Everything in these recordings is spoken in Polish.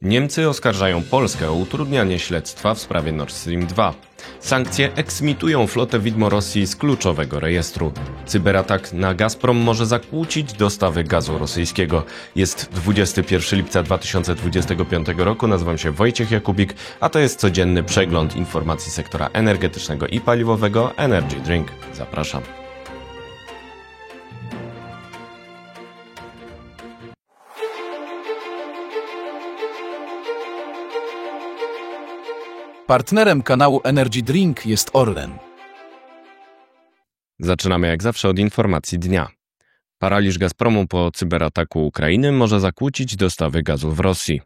Niemcy oskarżają Polskę o utrudnianie śledztwa w sprawie Nord Stream 2. Sankcje eksmitują flotę widmo Rosji z kluczowego rejestru. Cyberatak na Gazprom może zakłócić dostawy gazu rosyjskiego. Jest 21 lipca 2025 roku. Nazywam się Wojciech Jakubik, a to jest codzienny przegląd informacji sektora energetycznego i paliwowego Energy Drink. Zapraszam. Partnerem kanału Energy Drink jest Orlen. Zaczynamy jak zawsze od informacji dnia. Paraliż Gazpromu po cyberataku Ukrainy może zakłócić dostawy gazu w Rosji.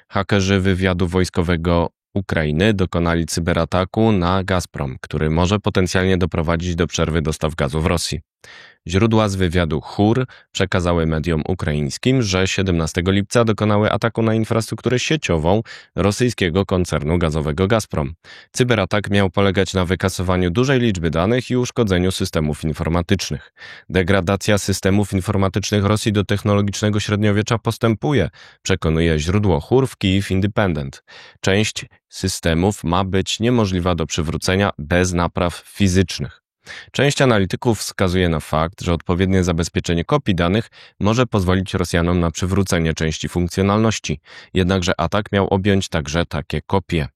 Hakerzy wywiadu wojskowego Ukrainy dokonali cyberataku na Gazprom, który może potencjalnie doprowadzić do przerwy dostaw gazu w Rosji. Źródła z wywiadu HUR przekazały mediom ukraińskim, że 17 lipca dokonały ataku na infrastrukturę sieciową rosyjskiego koncernu gazowego Gazprom. Cyberatak miał polegać na wykasowaniu dużej liczby danych i uszkodzeniu systemów informatycznych. Degradacja systemów informatycznych Rosji do technologicznego średniowiecza postępuje, przekonuje źródło HUR w Kyiv Independent. Część systemów ma być niemożliwa do przywrócenia bez napraw fizycznych. Część analityków wskazuje na fakt, że odpowiednie zabezpieczenie kopii danych może pozwolić Rosjanom na przywrócenie części funkcjonalności, jednakże atak miał objąć także takie kopie.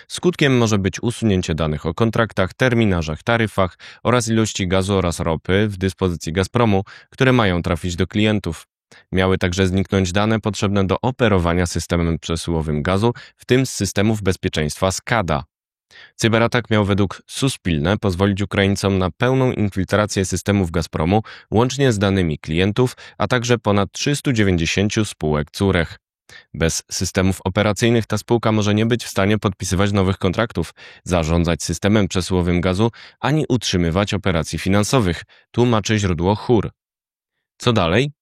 Skutkiem może być usunięcie danych o kontraktach, terminarzach, taryfach oraz ilości gazu oraz ropy w dyspozycji Gazpromu, które mają trafić do klientów. Miały także zniknąć dane potrzebne do operowania systemem przesyłowym gazu, w tym z systemów bezpieczeństwa SCADA. Cyberatak miał według Suspilne pozwolić Ukraińcom na pełną infiltrację systemów Gazpromu, łącznie z danymi klientów, a także ponad 390 spółek córek. Bez systemów operacyjnych ta spółka może nie być w stanie podpisywać nowych kontraktów, zarządzać systemem przesyłowym gazu, ani utrzymywać operacji finansowych, tłumaczy źródło HUR. Co dalej?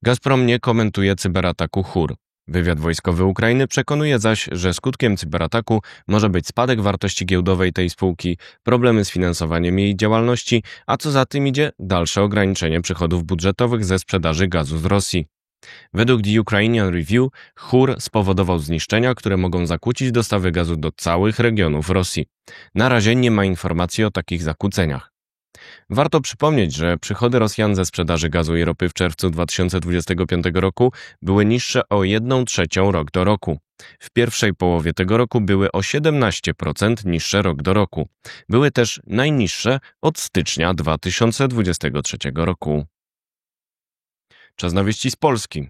Gazprom nie komentuje cyberataku HUR. Wywiad wojskowy Ukrainy przekonuje zaś, że skutkiem cyberataku może być spadek wartości giełdowej tej spółki, problemy z finansowaniem jej działalności, a co za tym idzie dalsze ograniczenie przychodów budżetowych ze sprzedaży gazu z Rosji. Według The Ukrainian Review HUR spowodował zniszczenia, które mogą zakłócić dostawy gazu do całych regionów Rosji. Na razie nie ma informacji o takich zakłóceniach. Warto przypomnieć, że przychody Rosjan ze sprzedaży gazu i ropy w czerwcu 2025 roku były niższe o 1/3 rok do roku. W pierwszej połowie tego roku były o 17% niższe rok do roku. Były też najniższe od stycznia 2023 roku. Czas na wieści z Polski.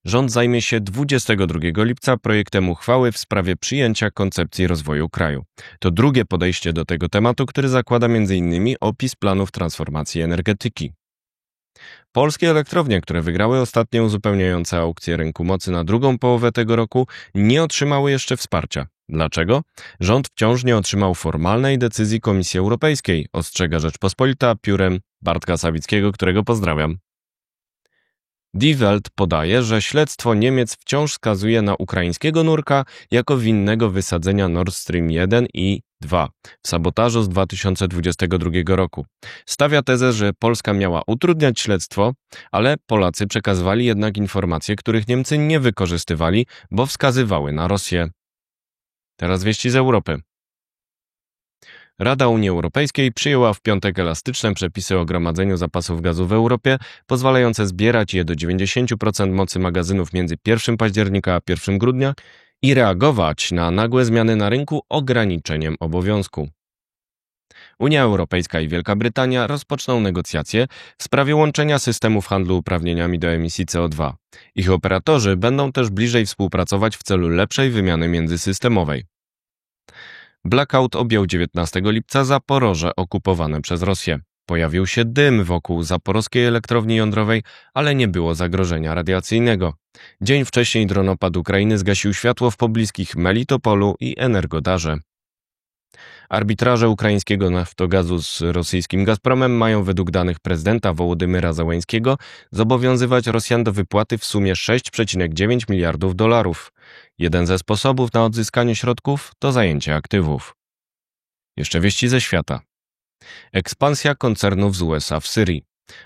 Rząd zajmie się 22 lipca projektem uchwały w sprawie przyjęcia koncepcji rozwoju kraju. To drugie podejście do tego tematu, który zakłada m.in. opis planów transformacji energetyki. Polskie elektrownie, które wygrały ostatnie uzupełniające aukcje rynku mocy na drugą połowę tego roku, nie otrzymały jeszcze wsparcia. Dlaczego? Rząd wciąż nie otrzymał formalnej decyzji Komisji Europejskiej, ostrzega Rzeczpospolita piórem Bartka Sawickiego, którego pozdrawiam. Die Welt podaje, że śledztwo Niemiec wciąż wskazuje na ukraińskiego nurka jako winnego wysadzenia Nord Stream 1 i 2 w sabotażu z 2022 roku. Stawia tezę, że Polska miała utrudniać śledztwo, ale Polacy przekazywali jednak informacje, których Niemcy nie wykorzystywali, bo wskazywały na Rosję. Teraz wieści z Europy. Rada Unii Europejskiej przyjęła w piątek elastyczne przepisy o gromadzeniu zapasów gazu w Europie, pozwalające zbierać je do 90% mocy magazynów między 1 października a 1 grudnia i reagować na nagłe zmiany na rynku ograniczeniem obowiązku. Unia Europejska i Wielka Brytania rozpoczną negocjacje w sprawie łączenia systemów handlu uprawnieniami do emisji CO2. Ich operatorzy będą też bliżej współpracować w celu lepszej wymiany międzysystemowej. Blackout objął 19 lipca Zaporoże okupowane przez Rosję. Pojawił się dym wokół zaporowskiej elektrowni jądrowej, ale nie było zagrożenia radiacyjnego. Dzień wcześniej dronopad Ukrainy zgasił światło w pobliskich Melitopolu i Energodarze. Arbitraże ukraińskiego Naftogazu z rosyjskim Gazpromem mają według danych prezydenta Wołodymyra Zełenskiego zobowiązywać Rosjan do wypłaty w sumie $6,9 miliardów. Jeden ze sposobów na odzyskanie środków to zajęcie aktywów. Jeszcze wieści ze świata. Ekspansja koncernów z USA w Syrii.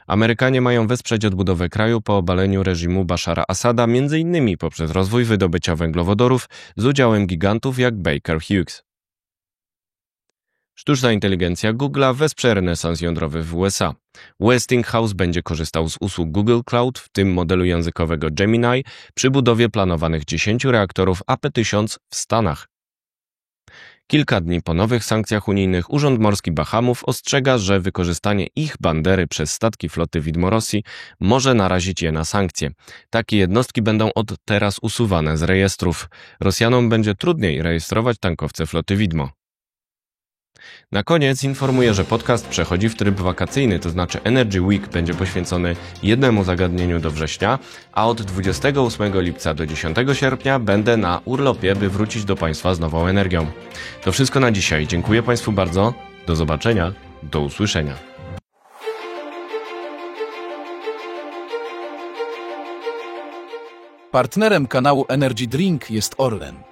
Amerykanie mają wesprzeć odbudowę kraju po obaleniu reżimu Bashara Assada m.in. poprzez rozwój wydobycia węglowodorów z udziałem gigantów jak Baker Hughes. Sztuczna inteligencja Google'a wesprze renesans jądrowy w USA. Westinghouse będzie korzystał z usług Google Cloud, w tym modelu językowego Gemini, przy budowie planowanych 10 reaktorów AP1000 w Stanach. Kilka dni po nowych sankcjach unijnych Urząd Morski Bahamów ostrzega, że wykorzystanie ich bandery przez statki floty widmo Rosji może narazić je na sankcje. Takie jednostki będą od teraz usuwane z rejestrów. Rosjanom będzie trudniej rejestrować tankowce floty widmo. Na koniec informuję, że podcast przechodzi w tryb wakacyjny, to znaczy Energy Week będzie poświęcony jednemu zagadnieniu do września, a od 28 lipca do 10 sierpnia będę na urlopie, by wrócić do Państwa z nową energią. To wszystko na dzisiaj. Dziękuję Państwu bardzo. Do zobaczenia. Do usłyszenia. Partnerem kanału Energy Drink jest Orlen.